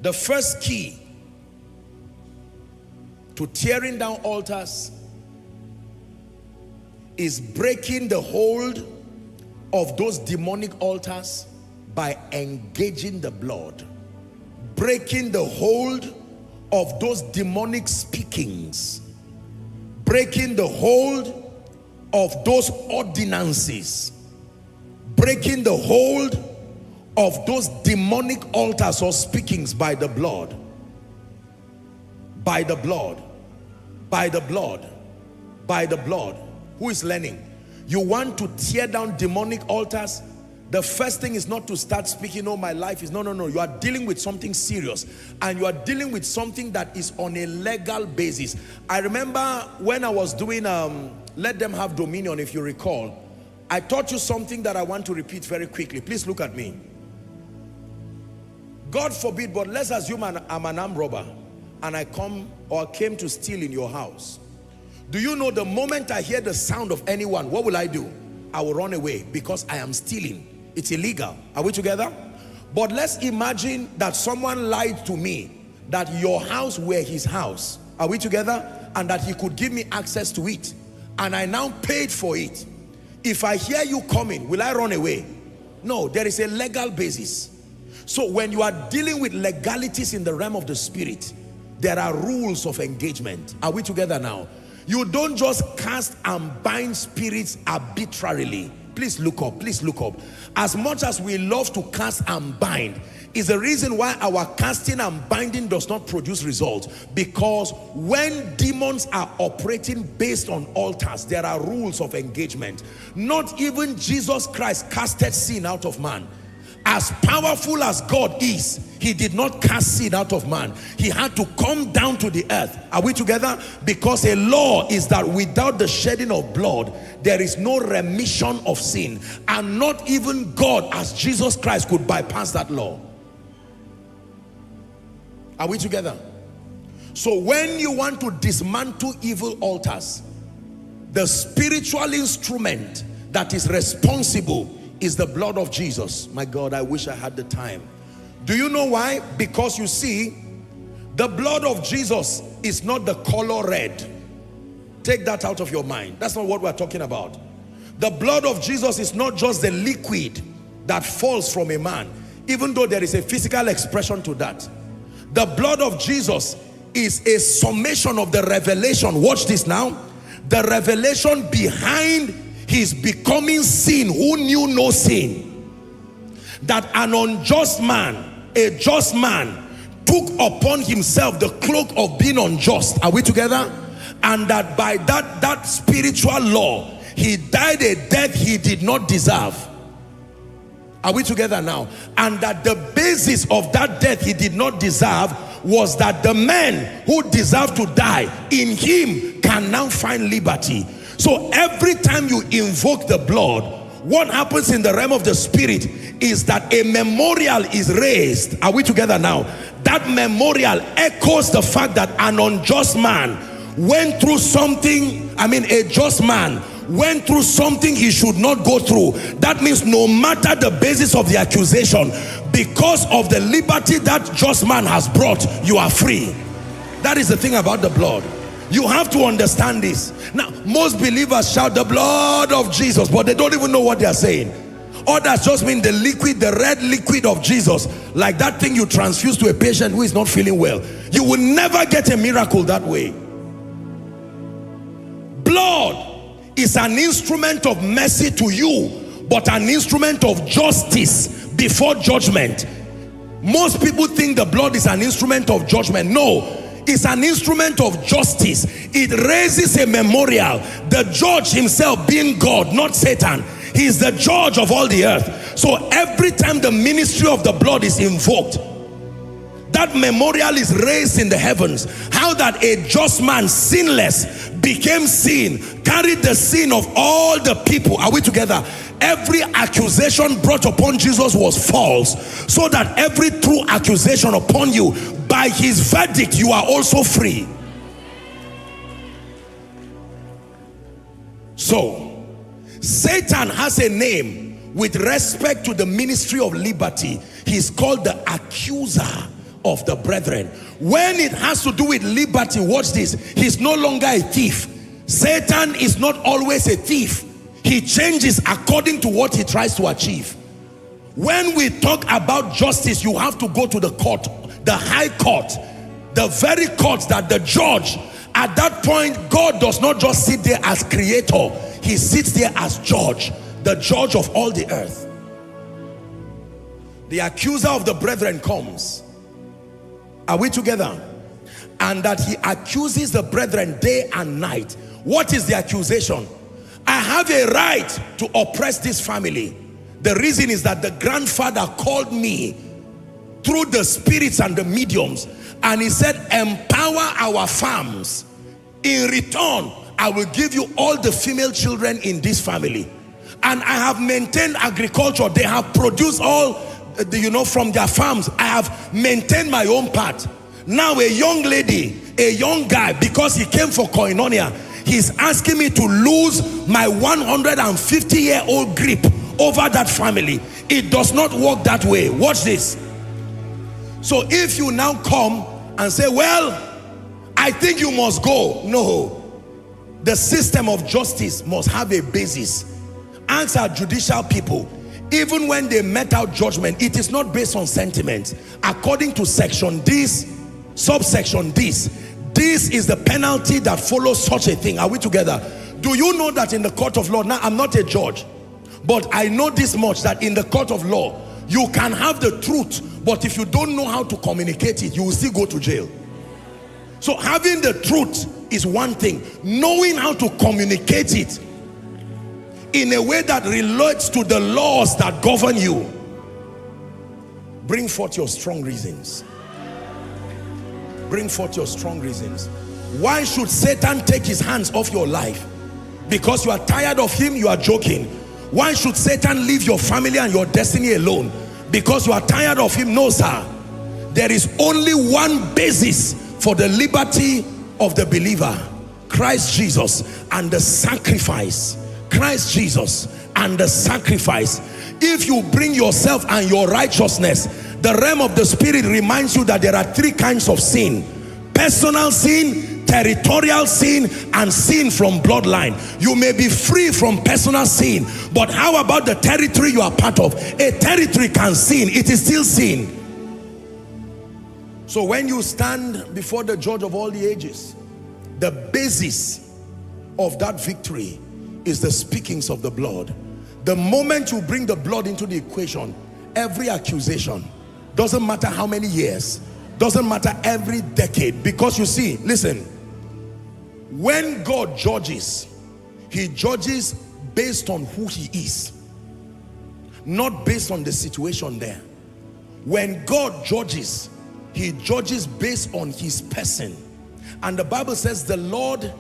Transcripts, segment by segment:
The first key to tearing down altars is breaking the hold of those demonic altars by engaging the blood. Breaking the hold of those demonic speakings. Breaking the hold of those ordinances. Breaking the hold of those demonic altars or speakings by the blood. By the blood. By the blood. By the blood. Who is learning? You want to tear down demonic altars? The first thing is not to start speaking, oh, my life is, no. You are dealing with something serious, and you are dealing with something that is on a legal basis. I remember when I was doing Let Them Have Dominion, if you recall, I taught you something that I want to repeat very quickly. Please look at me. God forbid, but let's assume I'm an armed robber and I came to steal in your house. Do you know the moment I hear the sound of anyone, what will I do? I will run away because I am stealing. It's illegal. Are we together? But let's imagine that someone lied to me that your house were his house. Are we together? And that he could give me access to it. And I now paid for it. If I hear you coming, will I run away? No, there is a legal basis. So when you are dealing with legalities in the realm of the spirit, there are rules of engagement. Are we together now? You don't just cast and bind spirits arbitrarily. Please look up, please look up. As much as we love to cast and bind, is the reason why our casting and binding does not produce results. Because when demons are operating based on altars, there are rules of engagement. Not even Jesus Christ casted sin out of man. As powerful as God is, he did not cast sin out of man. He had to come down to the earth. Are we together? Because a law is that without the shedding of blood, there is no remission of sin. And not even God as Jesus Christ could bypass that law. Are we together? So when you want to dismantle evil altars, the spiritual instrument that is responsible is the blood of Jesus. My God, I wish I had the time. Do you know why? Because you see, the blood of Jesus is not the color red. Take that out of your mind. That's not what we're talking about. The blood of Jesus is not just the liquid that falls from a man, even though there is a physical expression to that. The blood of Jesus is a summation of the revelation. Watch this now. The revelation behind his becoming sin, who knew no sin. That an unjust man, a just man, took upon himself the cloak of being unjust. Are we together? And that by that spiritual law, he died a death he did not deserve. Are we together now? And that the basis of that death he did not deserve was that the man who deserved to die in him can now find liberty. So every time you invoke the blood, what happens in the realm of the spirit is that a memorial is raised. Are we together now? That memorial echoes the fact that an unjust man went through something, a just man went through something he should not go through. That means no matter the basis of the accusation, because of the liberty that just man has brought, you are free. That is the thing about the blood. You have to understand this. Now, most believers shout the blood of Jesus, but they don't even know what they are saying. Others just mean the liquid, the red liquid of Jesus, like that thing you transfuse to a patient who is not feeling well. You will never get a miracle that way. Blood is an instrument of mercy to you, but an instrument of justice before judgment. Most people think the blood is an instrument of judgment. No. Is an instrument of justice. It raises a memorial. The judge himself being God, not Satan. He is the judge of all the earth. So every time the ministry of the blood is invoked, that memorial is raised in the heavens. How that a just man, sinless, became sin, carried the sin of all the people. Are we together? Every accusation brought upon Jesus was false, so that every true accusation upon you, by his verdict, you are also free. So, Satan has a name with respect to the ministry of liberty. He's called the accuser of the brethren. When it has to do with liberty, watch this, he's no longer a thief. Satan is not always a thief. He changes according to what he tries to achieve. When we talk about justice, you have to go to the court, the high court, the very court that the judge, at that point, God does not just sit there as creator, he sits there as judge, the judge of all the earth. The accuser of the brethren comes. Are we together? And that he accuses the brethren day and night. What is the accusation? I have a right to oppress this family. The reason is that the grandfather called me through the spirits and the mediums, and he said, empower our farms. In return, I will give you all the female children in this family. And I have maintained agriculture. They have produced all, from their farms. I have maintained my own part. Now a young lady, a young guy, because he came for Koinonia, he's asking me to lose my 150-year-old grip over that family. It does not work that way. Watch this. So if you now come and say, well, I think you must go. No. The system of justice must have a basis. Ask our judicial people. Even when they met out judgment, it is not based on sentiment. According to section this, subsection this is the penalty that follows such a thing. Are we together? Do you know that in the court of law, now I'm not a judge, but I know this much, that in the court of law, you can have the truth, but if you don't know how to communicate it, you will still go to jail. So having the truth is one thing. Knowing how to communicate it in a way that relates to the laws that govern you. Bring forth your strong reasons. Bring forth your strong reasons. Why should Satan take his hands off your life? Because you are tired of him, you are joking. Why should Satan leave your family and your destiny alone? Because you are tired of him? No, sir. There is only one basis for the liberty of the believer: Christ Jesus and the sacrifice. Christ Jesus and the sacrifice. If you bring yourself and your righteousness, the realm of the spirit reminds you that there are three kinds of sin: personal sin, territorial sin, and sin from bloodline. You may be free from personal sin, but how about the territory you are part of? A territory can sin, it is still sin. So when you stand before the judge of all the ages, the basis of that victory is the speakings of the blood. The moment you bring the blood into the equation, every accusation, doesn't matter how many years, doesn't matter every decade, because you see, listen, when God judges, he judges based on who he is, not based on the situation there. When God judges, he judges based on his person. And the Bible says the Lord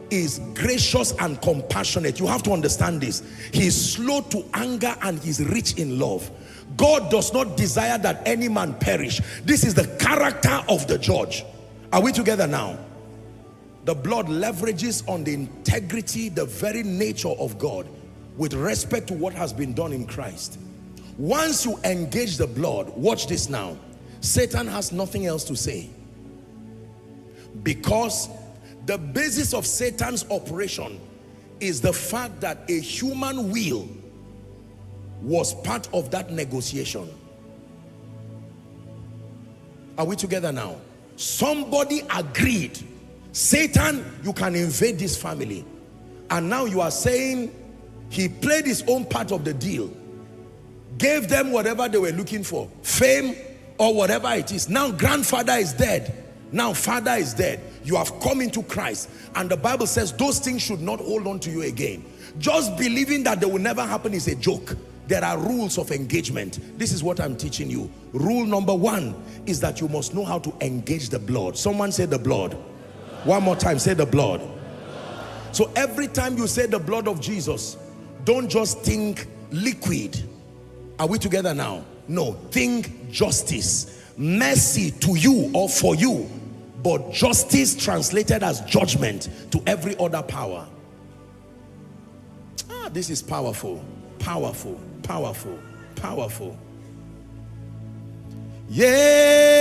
is gracious and compassionate. You have to understand this. He is slow to anger and he's rich in love. God does not desire that any man perish. This is the character of the judge. Are we together now? The blood leverages on the integrity, the very nature of God with respect to what has been done in Christ. Once you engage the blood, watch this now, Satan has nothing else to say. Because the basis of Satan's operation is the fact that a human will was part of that negotiation. Are we together now? Somebody agreed, Satan, you can invade this family. And now you are saying he played his own part of the deal, gave them whatever they were looking for, fame or whatever it is. Now grandfather is dead. Now father is dead. You have come into Christ. And the Bible says those things should not hold on to you again. Just believing that they will never happen is a joke. There are rules of engagement. This is what I'm teaching you. Rule number one is that you must know how to engage the blood. Someone say the blood. One more time, say the blood. So every time you say the blood of Jesus, don't just think liquid. Are we together now? No, think justice, mercy to you or for you, but justice translated as judgment to every other power. This is powerful, powerful, powerful, powerful. Yeah.